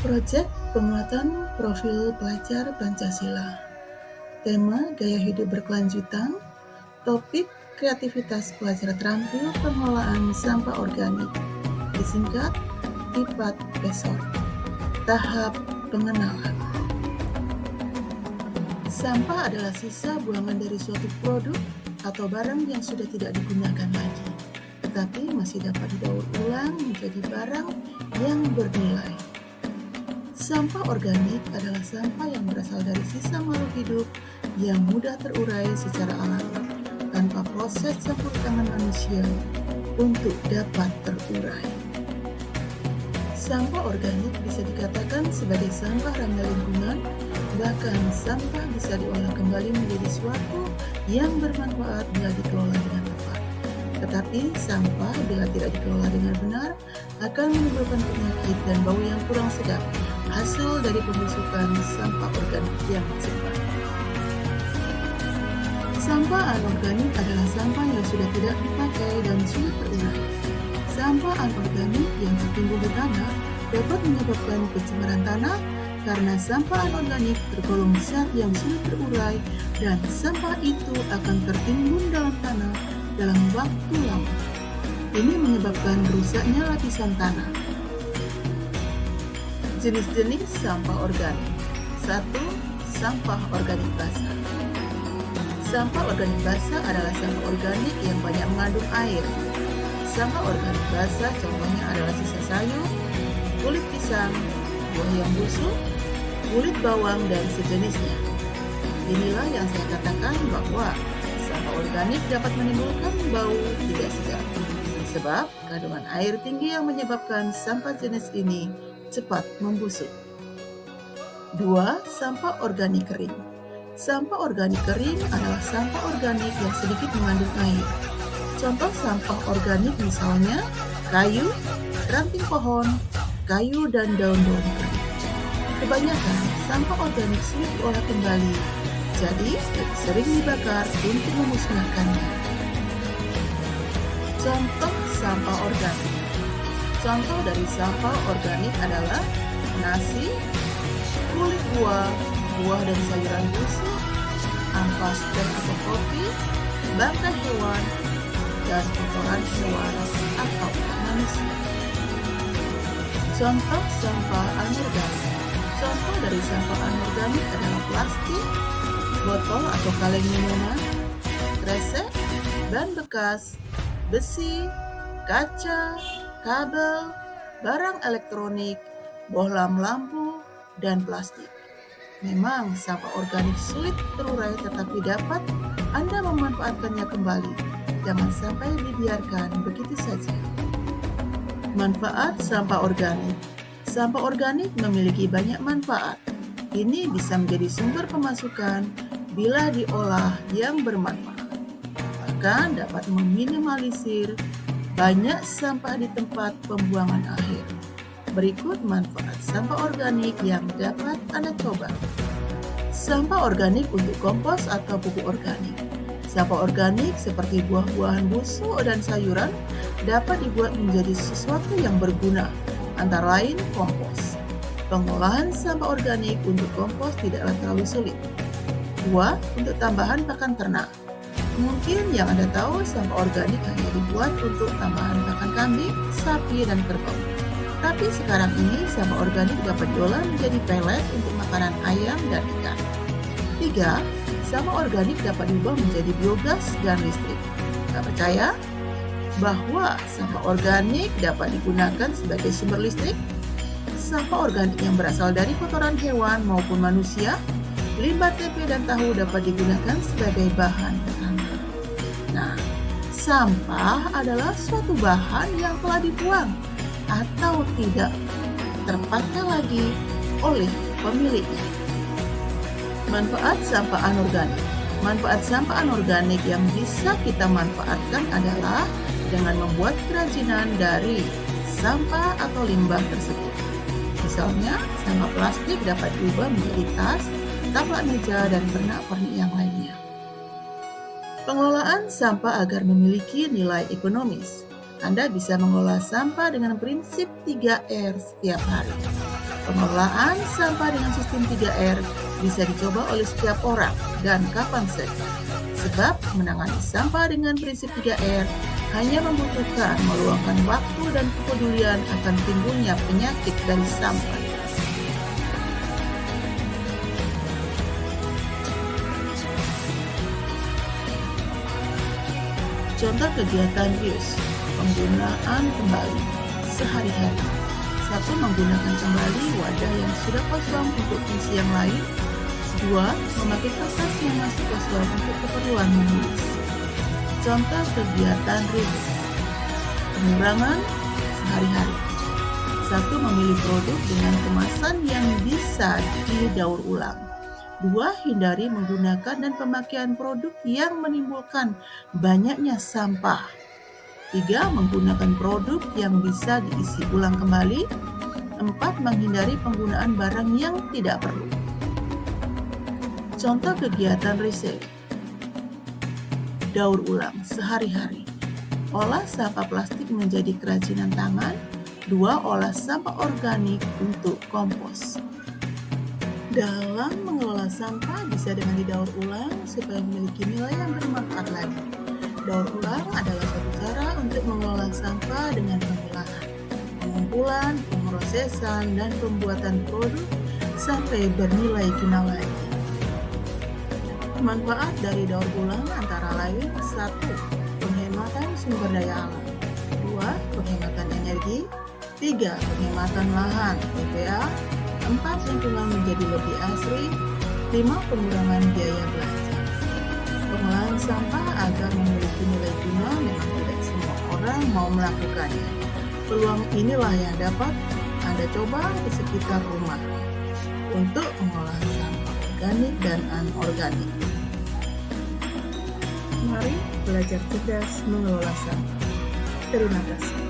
Proyek penguatan profil pelajar Pancasila. Tema gaya hidup berkelanjutan. Topik kreativitas pelajar terampil pengelolaan sampah organik. Disingkat IPAT PESOR. Tahap pengenalan. Sampah adalah sisa buangan dari suatu produk atau barang yang sudah tidak digunakan lagi, tetapi masih dapat didaur ulang menjadi barang yang bernilai. Sampah organik adalah sampah yang berasal dari sisa makhluk hidup yang mudah terurai secara alami, tanpa proses campur tangan manusia untuk dapat terurai. Sampah organik bisa dikatakan sebagai sampah ramah lingkungan, bahkan sampah bisa diolah kembali menjadi suatu yang bermanfaat bila dikelola dengan tepat. Tetapi sampah bila tidak dikelola dengan benar akan menimbulkan penyakit dan bau yang kurang sedap, hasil dari pembusukan sampah organik yang disimpan. Sampah anorganik adalah sampah yang sudah tidak dipakai dan sulit terurai. Sampah anorganik yang tertimbun di tanah dapat menyebabkan pencemaran tanah karena sampah anorganik tergolong zat yang sulit terurai dan sampah itu akan tertimbun dalam tanah dalam waktu lama. Ini menyebabkan rusaknya lapisan tanah. Jenis-jenis sampah organik. 1. Sampah organik basah. Sampah organik basah adalah sampah organik yang banyak mengandung air. Sampah organik basah contohnya adalah sisa sayur, kulit pisang, buah yang busuk, kulit bawang, dan sejenisnya. Inilah yang saya katakan bahwa sampah organik dapat menimbulkan bau tidak sedap, sebab kandungan air tinggi yang menyebabkan sampah jenis ini cepat membusuk. 2. Sampah organik kering. Sampah organik kering adalah sampah organik yang sedikit mengandung air. Contoh sampah organik misalnya kayu, ranting pohon, kayu, dan daun-daun kering. Kebanyakan sampah organik sulit diolah kembali, jadi sering dibakar untuk memusnahkannya. Contoh sampah organik. Contoh dari sampah organik adalah nasi, kulit buah, buah dan sayuran busuk, ampas teh atau kopi, bangkai hewan, dan kotoran hewan atau manusia. Contoh sampah anorganik. Contoh dari sampah anorganik adalah plastik, botol atau kaleng minuman, kresek, ban bekas, besi, kaca, kabel, barang elektronik, bohlam lampu, dan plastik. Memang sampah organik sulit terurai, tetapi dapat Anda memanfaatkannya kembali. Jangan sampai dibiarkan begitu saja. Manfaat sampah organik. Sampah organik memiliki banyak manfaat. Ini bisa menjadi sumber pemasukan bila diolah yang bermanfaat. Bahkan dapat meminimalisir banyak sampah di tempat pembuangan akhir. Berikut manfaat sampah organik yang dapat Anda coba. Sampah organik untuk kompos atau pupuk organik. Sampah organik seperti buah-buahan busuk dan sayuran dapat dibuat menjadi sesuatu yang berguna, antara lain kompos. Pengolahan sampah organik untuk kompos tidaklah terlalu sulit. 2. Untuk tambahan pakan ternak. Mungkin yang Anda tahu sampah organik hanya dibuat untuk tambahan pakan kambing, sapi, dan kerbau. Tapi sekarang ini sampah organik dapat diolah menjadi pelet untuk makanan ayam dan ikan. 3. Sampah organik dapat diubah menjadi biogas dan listrik. Tak percaya bahwa sampah organik dapat digunakan sebagai sumber listrik? Sampah organik yang berasal dari kotoran hewan maupun manusia, limbah tempe dan tahu dapat digunakan sebagai bahan makanan. Nah, sampah adalah suatu bahan yang telah dibuang atau tidak terpakai lagi oleh pemiliknya. Manfaat sampah anorganik. Manfaat sampah anorganik yang bisa kita manfaatkan adalah dengan membuat kerajinan dari sampah atau limbah tersebut. Misalnya, sampah plastik dapat diubah menjadi tas, taplak meja, dan pernak-pernik yang lainnya. Pengelolaan sampah agar memiliki nilai ekonomis. Anda bisa mengolah sampah dengan prinsip 3R setiap hari. Pengelolaan sampah dengan sistem 3R bisa dicoba oleh setiap orang dan kapan saja. Sebab menangani sampah dengan prinsip 3R hanya membutuhkan meluangkan waktu dan kepedulian akan timbulnya penyakit dari sampah. Contoh kegiatan reuse, penggunaan kembali sehari-hari. 1. Menggunakan kembali wadah yang sudah kosong untuk fungsi yang lain. 2. Memakai kertas yang masih kosong untuk keperluan menulis. Contoh kegiatan reuse, pengurangan sehari-hari. 1. Memilih produk dengan kemasan yang bisa didaur ulang. 2. Hindari menggunakan dan pemakaian produk yang menimbulkan banyaknya sampah. 3. Menggunakan produk yang bisa diisi ulang kembali. 4. Menghindari penggunaan barang yang tidak perlu. Contoh kegiatan recycle, daur ulang sehari-hari. Olah sampah plastik menjadi kerajinan tangan. 2. Olah sampah organik untuk kompos. Dalam mengelola sampah bisa dengan didaur ulang supaya memiliki nilai yang bermanfaat lagi. Daur ulang adalah satu cara untuk mengelola sampah dengan pemilahan, pengumpulan, pemrosesan, dan pembuatan produk sampai bernilai guna lagi. Manfaat dari daur ulang antara lain: 1. Penghematan sumber daya alam. 2. Penghematan energi. 3. Penghematan lahan (TPA). 4. Lingkungan menjadi lebih asri. 5. Pengurangan biaya belanja. Pengolahan sampah agar memiliki nilai guna memang tidak semua orang mau melakukannya. Peluang inilah yang dapat Anda coba di sekitar rumah untuk mengolah sampah organik dan anorganik. Mari belajar cerdas mengelola sampah. Terima kasih.